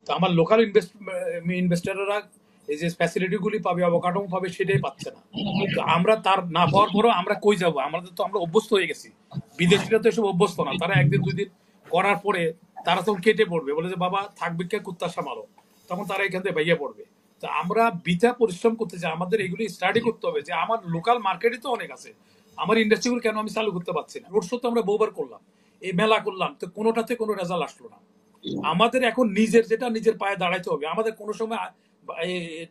তো আমার লোকাল ইনভেস্টররা এই যে ফ্যাসিলিটিগুলি পাবে, অবকাঠামো পাবে, সেটাই পাচ্ছে না। তো আমরা তার না পাওয়ার পরও আমরা কই যাব? আমাদের তো আমরা অভ্যস্ত হয়ে গেছি। বিদেশিরা তো এসব অভ্যস্ত না। তারা একদিন দুই দিন করার পরে তারা তখন কেটে পড়বে, বলে যে বাবা থাকবে কে কুত্তা সামালো, তখন তারা এখান থেকে ভাইয়া পড়বে। তো আমরা বৃথা পরিশ্রম করতে চাই, আমাদের এগুলি স্টাডি করতে হবে যে আমার লোকাল মার্কেটে তো অনেক আছে, আমার ইন্ডাস্ট্রিগুলো কেন আমি চালু করতে পারছি না। রোড শো তো আমরা বহুবার করলাম, এই মেলা করলাম, তো কোনোটাতে কোনো রেজাল্ট আসলো না। আমাদের এখন নিজের যেটা নিজের পায়ে দাঁড়াইতে হবে। আমাদের কোনো সময়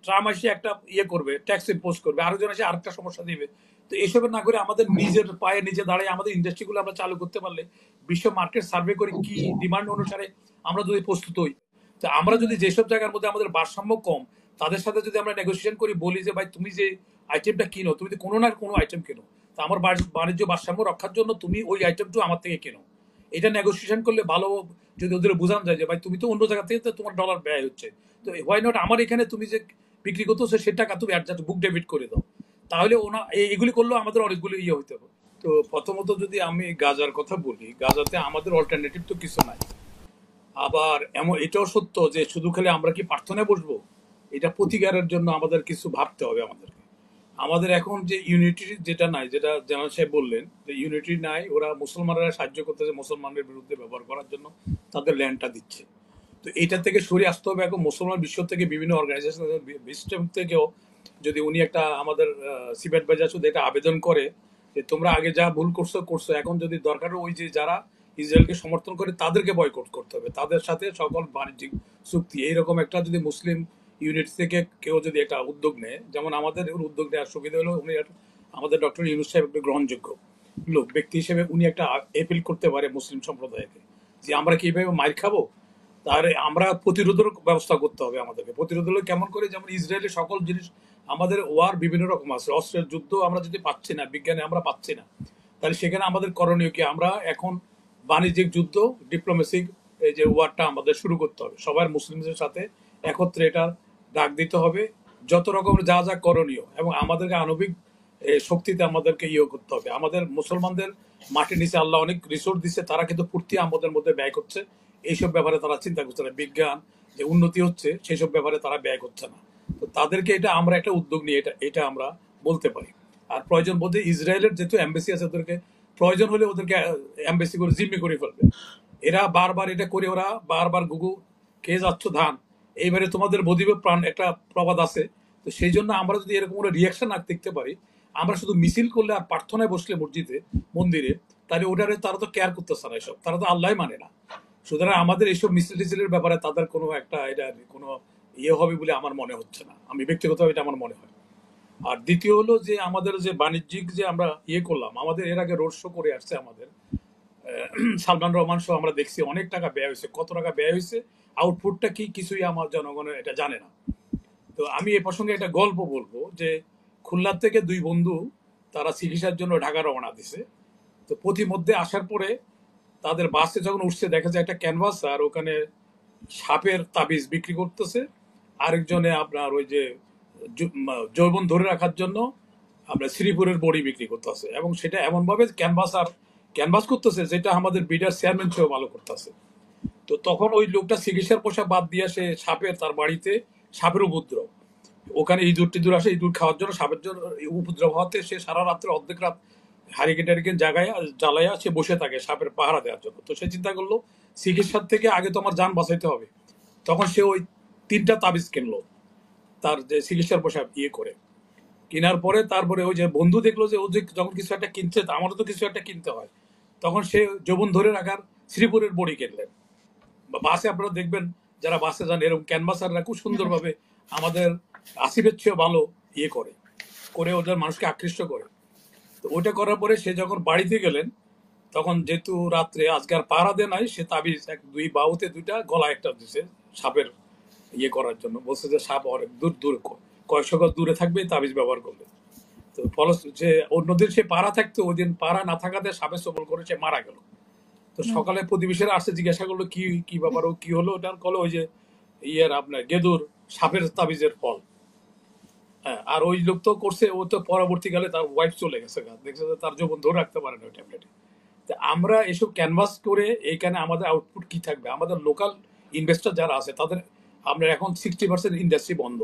ট্রাম এসে একটা ইয়ে করবে, ট্যাক্স ইম্পোজ করবে, আরেকজন এসে আরেকটা সমস্যা দিবে। তো এসবের না করে আমাদের নিজের পায়ে নিজে দাঁড়িয়ে আমাদের ইন্ডাস্ট্রিগুলো আমরা চালু করতে পারলে, বিশ্ব মার্কেট সার্ভে করে কি ডিমান্ড অনুসারে আমরা যদি প্রস্তুত হই, তো আমরা যদি যেসব জায়গার মধ্যে আমাদের ভারসাম্য কম, তাদের সাথে যদি আমরা নেগোসিয়েশন করি, বলি যে ভাই তুমি যে আইটেমটা কিনো, তুমি তো কোনো না কোনো আইটেম কেনো, তো আমার বাণিজ্য ভারসাম্য রক্ষার জন্য তুমি ওই আইটেমটা আমার থেকে কেনো। এটা নেগোসিয়েশন করলে ভালো। যদি ওদের বোঝানো যায় যে ভাই তুমি তো অন্য জায়গা থেকে তো তোমার ডলার ব্যয় হচ্ছে, তো হোয়াই নট আমার এখানে তুমি যে বিক্রি করতেছো সে টাকা তুমি অ্যাডজাস্ট বুক ডেবিট করে দাও, তাহলে ওনা এগুলি করলেও আমাদের অনেকগুলো ইয়ে হইতে হবে। তো প্রথমত যদি আমি গাজার কথা বলি, গাজাতে আমাদের অল্টারনেটিভ তো কিছু নাই। আবার এমন এটাও সত্য যে শুধু খালি আমরা কি প্রার্থনায় বসবো, এটা প্রতিকারের জন্য আমাদের কিছু ভাবতে হবে। আমাদের এখন যে ইউনিটি যেটা নাই, যেটা জানাল সাহেব বললেন যে ইউনিটি নাই, ওরা মুসলমানরা সাহায্য করতেছে মুসলমানদের বিরুদ্ধে ব্যবহার করার জন্য, তাদের ল্যান্ডটা দিচ্ছে। তো এটা থেকে সরে আসতে হবে। এখন মুসলমান বিশ্ব থেকে বিভিন্ন অর্গানাইজেশন সিস্টেম থেকেও যদি উনি একটা আমাদের সিবেট বাজার শুধু এটা আবেদন করে যে তোমরা আগে যা ভুল করছো করছো, এখন যদি দরকার ওই যে যারা ইসরায়েলকে সমর্থন করে তাদেরকে বয়কট করতে হবে, তাদের সাথে সকল বাণিজ্যিক চুক্তি, এইরকম একটা যদি মুসলিম ইউনিট থেকে কেউ যদি একটা উদ্যোগ নেয়, যেমন আমাদের উদ্যোগ নেওয়ার সুবিধা হলো উনি আমাদের ডক্টর ইউনূস সাহেব একটা গ্রহণযোগ্য লোক ব্যক্তি হিসেবে, উনি একটা এপিল করতে পারে মুসলিম সম্প্রদায়কে যে আমরা কি এইভাবে মার খাবো, তাহলে আমরা প্রতিরোধের ব্যবস্থা করতে হবে। আমাদেরকে প্রতিরোধ হলো কেমন করে, যেমন ইসরায়েলের সকল জিনিস, আমাদের ওয়ার বিভিন্ন রকম আছে, অস্ত্রের যুদ্ধ আমরা যদি পাচ্ছি না, বিজ্ঞানে আমরা পাচ্ছি না, তাহলে সেখানে আমাদের করণীয় কি? আমরা এখন বাণিজ্যিক যুদ্ধ, ডিপ্লোমেসিক এই যে ওয়ারটা আমাদের শুরু করতে হবে, সবার মুসলিমদের সাথে একত্রে এটা ডাক দিতে হবে, যত রকমের যা যা করণীয়, এবং আমাদেরকে আণবিক শক্তিতে আমাদেরকে ইয়ে করতে হবে। আমাদের মুসলমানদের মাটির নিচে আল্লাহ অনেক রিসোর্স দিচ্ছে, তারা কিন্তু পূর্তি আমাদের মধ্যে ব্যয় করছে, এইসব ব্যাপারে তারা চিন্তা করছে না। বিজ্ঞান যে উন্নতি হচ্ছে সেসব ব্যাপারে তারা ব্যয় করছে না। তো তাদেরকে এটা আমরা একটা উদ্যোগ নিয়ে এটা আমরা বলতে পারি। আর প্রয়োজন বোধে ইসরায়েলের যেহেতু এমবাসি আছে, ওদেরকে প্রয়োজন হলে ওদেরকে এমবাসি করে জিম্মি করে ফেলবে। এরা বারবার এটা করে, ওরা বারবার গুগু খেয়ে যাচ্ছ ধান, এইবারে তোমাদের বদিবে প্রাণ একটা প্রবাদ আছে। তো সেই জন্য আমরা যদি এরকম কোনো রিয়াকশন না দেখতে পারি, আমরা শুধু মিছিল করলে আর প্রার্থনায় বসলে মসজিদে মন্দিরে, তাহলে ওটারে তারা তো কেয়ার করতেছে না, এসব তারা তো আল্লাহ মানে না। সুতরাং আমাদের এইসব মিছিল টিছিলের ব্যাপারে তাদের কোনো একটা এটা কোনো ইয়ে হবে বলে আমার মনে হচ্ছে না, আমি ব্যক্তিগতভাবে এটা আমার মনে হয়। আর দ্বিতীয় হলো যে আমাদের যে বাণিজ্যিক যে আমরা ইয়ে করলাম, আমাদের এর আগে রোড শো করে আসছে আমাদের সালমান রহমান সহ, আমরা দেখছি অনেক টাকা ব্যয় হয়েছে। কত টাকা ব্যয় হয়েছে, আউটপুটটা কি, কিছুই আমার জনগণের এটা জানে না। তো আমি এ প্রসঙ্গে একটা গল্প বলবো যে খুলনার থেকে দুই বন্ধু তারা চিকিৎসার জন্য ঢাকা রওনা দিছে। তো পথিমধ্যে আসার পরে তাদের বাসে যখন উঠছে, দেখা যায় একটা ক্যানভাস আর ওখানে সাপের তাবিজ বিক্রি করতেছে, আরেকজনে আপনার ওই যে যৌবন ধরে রাখার জন্য আমরা শ্রীপুরের বড়ি বিক্রি করতেছে, এবং সেটা এমন ভাবে ক্যানভাস করতেছে যেটা আমাদের বিডার চেয়ারম্যান চেয়েও ভালো করতেছে। তো তখন ওই লোকটা চিকিৎসার পোশাক বাদ দিয়ে সে সাপের, তার বাড়িতে সাপের উপদ্রব, ওখানে ইঁদুর টিঁদুর আসে, ইঁদুর খাওয়ার জন্য, সাপের জন্য উপদ্রব হওয়াতে সে সারা রাত্রে অর্ধেক রাত হারিকেন টারিকেন জাগাইয়া জ্বালাইয়া সে বসে থাকে সাপের পাহারা দেওয়ার জন্য। তো সে চিন্তা করলো চিকিৎসার থেকে আগে তো আমার যান বাঁচাইতে হবে। তখন সে ওই 3টা তাবিজ কিনলো তার যে চিকিৎসার পোশাক ইয়ে করে। কেনার পরে তারপরে ওই যে বন্ধু দেখলো যে ও যে যখন কিছু একটা কিনছে, তা আমারও তো কিছু একটা কিনতে হয়, তখন সে যৌবন ধরে রাখার শ্রীপুরের বড়ি কিনলেন। বাসে আপনারা দেখবেন যারা বাসে যান, এরকম ক্যানভাসাররা খুব সুন্দরভাবে আমাদের আসিফের চেয়েও ভালো ইয়ে করে করে ওদের মানুষকে আকৃষ্ট করে। তো ওইটা করার পরে সে যখন বাড়িতে গেলেন, তখন যেহেতু রাত্রে আজকে আর পাহারা দেয় নাই, সে তাবিজ দুই বাহুতে দুইটা, গলায় একটা দিছে সাপের ইয়ে করার জন্য, বলছে যে সাপ অনেক দূর দূর কয়েকশো গজ দূরে থাকবে তাবিজ ব্যবহার করলে। তো ফলে যে অন্যদিন সে পাড়া থাকতো, ওই দিন পাড়া না থাকাতে সাপে সবল করে সে মারা গেল। তো সকালে প্রতিবেশীরা আসছে, জিজ্ঞাসা করলো কি কি ব্যাপার, ও কি হলো, ওটার কলো ওই যে ইয়ের আপনার গেদুর সাপের তাবিজের ফল। হ্যাঁ, আর ওই লোক তো করছে, ও তো পরবর্তীকালে তার ওয়াইফ চলে গেছে, দেখছে যে তার যৌবন ধরে রাখতে পারে না ওই ট্যাবলেটে। তো আমরা এসব ক্যানভাস করে এইখানে আমাদের আউটপুট কি থাকবে, আমাদের লোকাল ইনভেস্টর যারা আছে তাদের আমরা এখন 60% ইন্ডাস্ট্রি বন্ধ।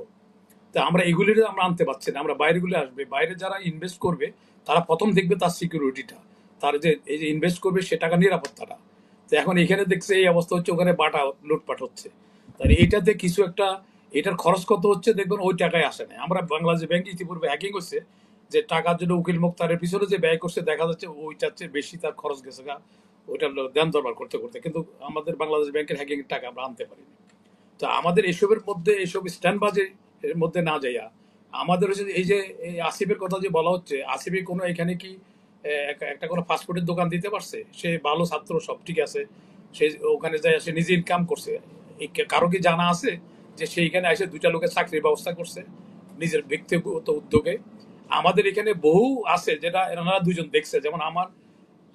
তা আমরা এগুলির আমরা আনতে পারছি না, আমরা বাইরেগুলি আসবে, বাইরে যারা ইনভেস্ট করবে তারা প্রথম দেখবে তার সিকিউরিটিটা, তার যে এই যে ইনভেস্ট করবে সে টাকা নিরাপত্তাটা। তো এখন এখানে দেখছে এই অবস্থা হচ্ছে, ওখানে বাটা লুটপাট হচ্ছে। তাহলে এইটাতে কিছু একটা, এটার খরচ কত হচ্ছে দেখবেন ওই টাকায় আসে না। আমরা বাংলাদেশ ব্যাংক ইতিপূর্বে হ্যাকিং হচ্ছে, যে টাকার জন্য উকিল মুক্তারের পিছনে যে ব্যয় করছে দেখা যাচ্ছে ওইটার চেয়ে বেশি তার খরচ গেছে গা, ওইটা দেন দরবার করতে করতে, কিন্তু আমাদের বাংলাদেশ ব্যাংকের হ্যাকিং এর টাকা আমরা আনতে পারিনি। তো আমাদের এসবের মধ্যে, এসব স্ট্যান্ডবাজে এর মধ্যে না যাইয়া আমাদের হচ্ছে এই যে এই আসিফের কথা যে বলা হচ্ছে, আসিফে কোনো এখানে কি একটা কোনো ফাস্টফুডের দোকান দিতে পারছে? সে ভালো ছাত্র, সব ঠিক আছে, সে ওখানে যায় সে নিজে ইনকাম করছে। কারো কি জানা আছে যে সে এখানে এসে দুইটা লোকের চাকরির ব্যবস্থা করছে নিজের ব্যক্তিগত উদ্যোগে? আমাদের এখানে বহু আছে যেটা এনারা দুজন দেখছে, যেমন আমার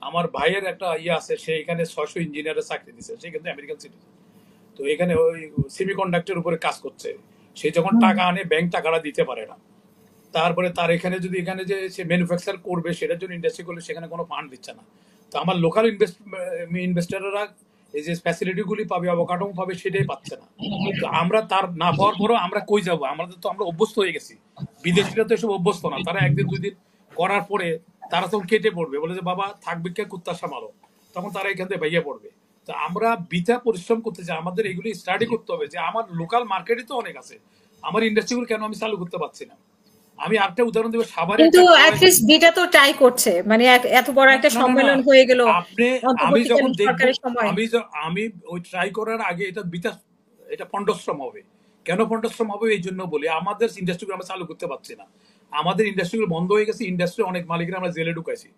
আমার ভাইয়ের একটা ইয়ে আছে, সে এখানে 600 ইঞ্জিনিয়ারের চাকরি দিচ্ছে, সে কিন্তু আমেরিকান সিটিজেন। তো এখানে ওই সেমিকন্ডাক্টর উপরে কাজ করছে, সে যখন টাকা আনে ব্যাংক টাকাটা দিতে পারে না। তারপরে তার এখানে যদি এখানে যে সে ম্যানুফ্যাকচার করবে সেটার জন্য ইন্ডাস্ট্রি করলে সেখানে কোনো ফান্ড দিচ্ছে না। তো আমার লোকাল ইনভেস্টররা এই যে ফ্যাসিলিটি গুলি পাবে, অবকাঠামো পাবে, সেটাই পাচ্ছে না। তো আমরা তার না পাওয়ার পরও আমরা কই যাব? আমাদের তো আমরা অভ্যস্ত হয়ে গেছি, বিদেশিরা তো এসব অভ্যস্ত না। তারা একদিন দুই দিন করার পরে তারা তখন কেটে পড়বে, বলে যে বাবা থাকবে কে কুত্তা সামালো, তখন তারা এখান থেকে ভাইয়া পড়বে। তো আমরা বৃথা পরিশ্রম করতে চাই, আমাদের এগুলি স্টাডি করতে হবে যে আমার লোকাল মার্কেটে তো অনেক আছে, আমার ইন্ডাস্ট্রিগুলো কেন আমি চালু করতে পারছি না। আমি আরেকটা উদাহরণ দেবো, সাভারে কিন্তু একটা অ্যাটলিস্ট বিটা তো ট্রাই করছে, মানে এত বড় একটা না না না, সম্মেলন হয়ে গেল আপনি, আমি যখন অন্তর্বর্তীকালীন দেখবো, সরকারের সময়। আমি ওই ট্রাই করার আগে এটা বিকাশ, এটা পণ্ডশ্রম হবে। কেন পণ্ডশ্রম হবে? এই জন্য বলি, আমাদের ইন্ডাস্ট্রিগুলো আমরা চালু করতে পারছি না, আমাদের ইন্ডাস্ট্রিগুলো বন্ধ হয়ে গেছে, ইন্ডাস্ট্রি অনেক মালিকরা আমরা জেলে ঢুকাইছি।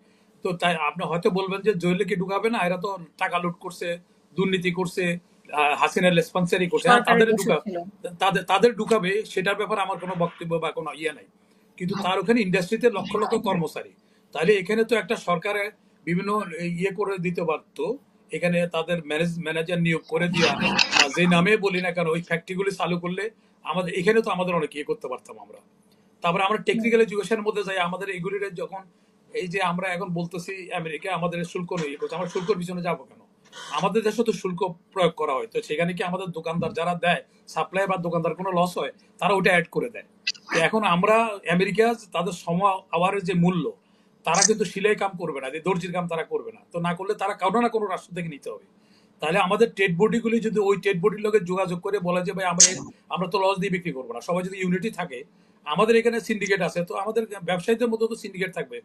তো তাই আপনি হয়তো বলবেন যে জেলে কি ঢুকাবে না, এরা তো টাকা লুট করছে, দুর্নীতি করছে, হাসিনার রেসপন্সারি করছে, হ্যাঁ সরকারের তাদের দোষর ঢুকা, ছিল। তাদের ঢুকাবে, সেটার ব্যাপারে আমার কোনো বক্তব্য বা কোনো ইয়ে নাই। কিন্তু তার ওখানে ইন্ডাস্ট্রিতে লক্ষ লক্ষ কর্মচারী, তাহলে এখানে তো একটা সরকারে বিভিন্ন ইয়ে করে দিতে পারতো, এখানে তাদের ম্যানেজার নিয়োগ করে দিয়া, বা যে নামে বলি না কেন, ওই ফ্যাক্টরিগুলি চালু করলে আমাদের এখানে তো আমাদের অনেক ইয়ে করতে পারতাম আমরা। তারপরে আমরা টেকনিক্যাল এডুকেশনের মধ্যে যাই, আমাদের এইগুলির যখন এই যে আমরা এখন বলতেছি আমেরিকা আমাদের শুল্ক ইয়ে করছে, আমরা শুল্কর পিছনে যাবো কেন? আমাদের দেশে তো শুল্ক প্রয়োগ করা হয়, তো সেখানে কি আমাদের দোকানদার যারা দেয়, সাপ্লাই বা দোকানদার কোনো লস হয়, তারা ওটা অ্যাড করে দেয়। তো এখন আমরা আমেরিকা তাদের সম আওয়ারের যে মূল্য, তারা কিন্তু সিলাই কাম করবে না, দর্জির কাম তারা করবে না, তো না করলে তারা কারো না কোনো রাষ্ট্র থেকে নিতে হবে। তাহলে আমাদের ট্রেড বডিগুলি যদি ওই ট্রেড বডির লোকের যোগাযোগ করে বলে যে ভাই আমরা তো লস দিয়ে বিক্রি করবো না, সবাই যদি ইউনিটি থাকে, আমাদের এখানে সিন্ডিকেট আছে, তো আমাদের ব্যবসায়ীদের মধ্যে তো সিন্ডিকেট থাকবে,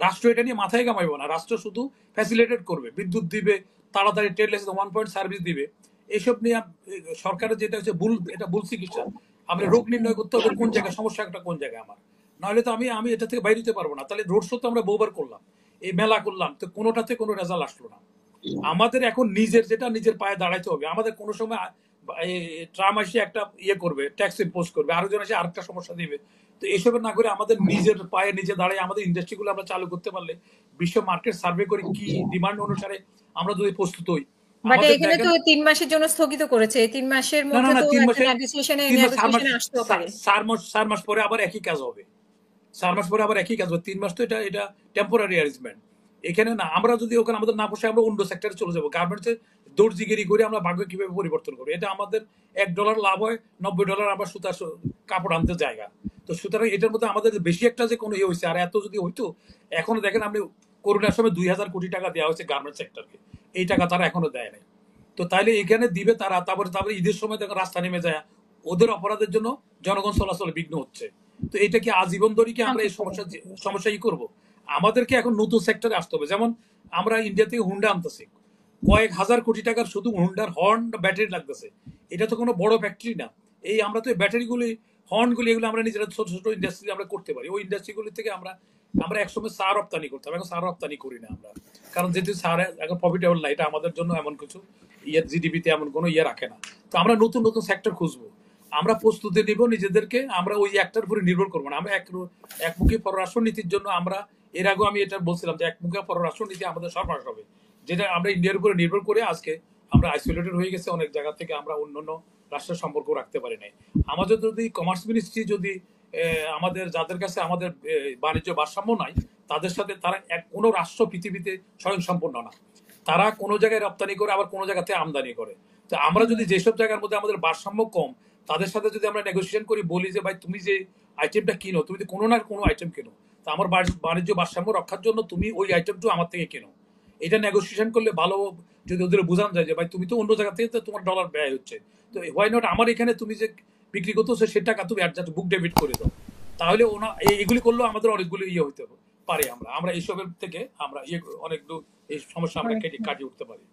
রাষ্ট্র এটা নিয়ে মাথায় কামাইবো না, রাষ্ট্র শুধু ফ্যাসিলিটেট করবে, বিদ্যুৎ দিবে, তাড়াতাড়ি ট্রেড লাইসেন্স 1 পয়েন্ট সার্ভিস দিবে। এইসব নিয়ে সরকারের যেটা হচ্ছে ভুল, এটা ভুল চিকিৎসা। আমরা রোগ নির্ণয় করতে হবে কোন জায়গায় সমস্যাটা, কোন জায়গায় আমার, নাহলে তো আমি আমি এটা থেকে বাইরে দিতে পারবো না। তাহলে রোড শো তো আমরা বহুবার করলাম, এই মেলা করলাম, তো কোনোটাতে কোনো রেজাল্ট আসলো না। আমাদের এখন নিজের যেটা নিজের পায়ে দাঁড়াইতে হবে। আমাদের কোনো সময় ট্রাম এসে একটা ইয়ে করবে, ট্যাক্স ইম্পোজ করবে, আরেকজন এসে আরেকটা সমস্যা দিবে। তো এসবের না করে আমাদের নিজের পায়ে নিজে দাঁড়িয়ে আমাদের ইন্ডাস্ট্রিগুলো আমরা চালু করতে পারলে, বিশ্ব মার্কেট সার্ভে করে কি ডিমান্ড অনুসারে আমরা যদি প্রস্তুত হই, বাট আমাদের এখানে দেখেন। তো 3 মাসের জন্য স্থগিত করেছে, 3 মাসের না না মধ্যে না, তো তিন একটা মাসে, নেগোসিয়েশনে 3 মাস, 4 মাস, নেগোসিয়েশনে আসতেও পারে। 4 মাস পরে আবার একই কাজ হবে, 4 মাস পরে আবার একই কাজ হবে। 3 মাস তো এটা এটা টেম্পোরারি অ্যারেঞ্জমেন্ট। এখানে না, আমরা যদি ওখানে আমাদের না পোষায় আমরা অন্য সেক্টরে চলে যাবো, গার্মেন্টসে দর্জিগিরি করে আমরা ভাগ্য কিভাবে পরিবর্তন করবো? এটা আমাদের $1 লাভ হয়, $90 আবার সুতার কাপড় আনতে জায়গা। তো সুতরাং এটার মধ্যে আমাদের বেশি একটা যে কোনো ইয়ে হয়েছে, আর এত যদি হইতো, এখনো দেখেন আপনি করোনার সময় 2000 কোটি টাকা দেওয়া হয়েছে গার্মেন্টস সেক্টরকে, এই টাকা তারা এখনো দেয় নাই। তো তাইলে এখানে দিবে তারা, তারপরে তারপরে ঈদের সময় দেখো রাস্তা নেমে যায়, ওদের অপরাধের জন্য জনগণ চলাচলে বিঘ্ন হচ্ছে। তো এটা কি আজীবন ধরে কি আমরা এই সমস্যা ই করবো? আমাদেরকে এখন নতুন সেক্টরে আসতে হবে। যেমন আমরা ইন্ডিয়া থেকে হুন্ডা আনতেছি, কয়েক হাজার কোটি টাকার শুধু হুন্ডার হর্ন ব্যাটারি লাগতেছে, এটা তো কোনো বড় ফ্যাক্টরি না। এই আমরা তো ব্যাটারিগুলি, হর্নগুলি, এগুলো আমরা নিজেরা ছোট ছোট ইন্ডাস্ট্রি আমরা করতে পারি, ওই ইন্ডাস্ট্রিগুলি থেকে আমরা আমরা একসময় সার রপ্তানি করতাম, এখন সার রপ্তানি করি না আমরা, কারণ যেহেতু সার এখন প্রফিটেবল না, এটা আমাদের জন্য এমন কিছু ইয়ে জিডিপিতে এমন কোনো ইয়ে রাখে না। তো আমরা নতুন নতুন সেক্টর খুঁজবো, আমরা প্রস্তুতি নিব নিজেদেরকে, আমরা ওই একটার উপরে নির্ভর করবো না। আমরা একমুখী পররাষ্ট্র নীতির জন্য আমরা, এর আগেও আমি এটা বলছিলাম যে একমুখী পররাষ্ট্র নীতি আমাদের সর্বনাশ হবে, যেটা আমরা ইন্ডিয়ার উপরে নির্ভর করে আজকে আমরা আইসোলেটেড হয়ে গেছে, অনেক জায়গা থেকে আমরা অন্যান্য রাষ্ট্রের সম্পর্ক রাখতে পারি নাই। আমাদের যদি কমার্স মিনিস্ট্রি যদি আমাদের যাদের কাছে আমাদের বাণিজ্য ভারসাম্য নাই, তাদের সাথে তারা কোনো রাষ্ট্র পৃথিবীতে স্বয়ংসম্পূর্ণ না, তারা কোনো জায়গায় রপ্তানি করে আবার কোনো জায়গাতে আমদানি করে। তো আমরা যদি যেসব জায়গার মধ্যে আমাদের ভারসাম্য কম, তাদের সাথে যদি আমরা নেগোসিয়েশন করি, বলি যে ভাই তুমি যে আইটেমটা কিনো, তুমি যদি কোনো না কোনো আইটেম কেনো, তা আমার বাণিজ্য ভারসাম্য রক্ষার জন্য তুমি ওই আইটেমটা আমার থেকে কেনো। এটা নেগোসিয়েশন করলে ভালো, যদি ওদের বোঝানো যায় যে ভাই তুমি তো অন্য জায়গা থেকে তো তোমার ডলার ব্যয় হচ্ছে, তো হোয়াই নট আমার এখানে তুমি যে বিক্রি করতেছো সে টাকা তুমি অ্যাডজাস্ট বুক ডেবিট করে দাও। তাহলে ওনা এগুলি করলেও আমাদের অনেকগুলো হইতে পারে। আমরা এইসবের থেকে আমরা অনেকগুলো এই সমস্যা আমরা কাটিয়ে উঠতে পারি।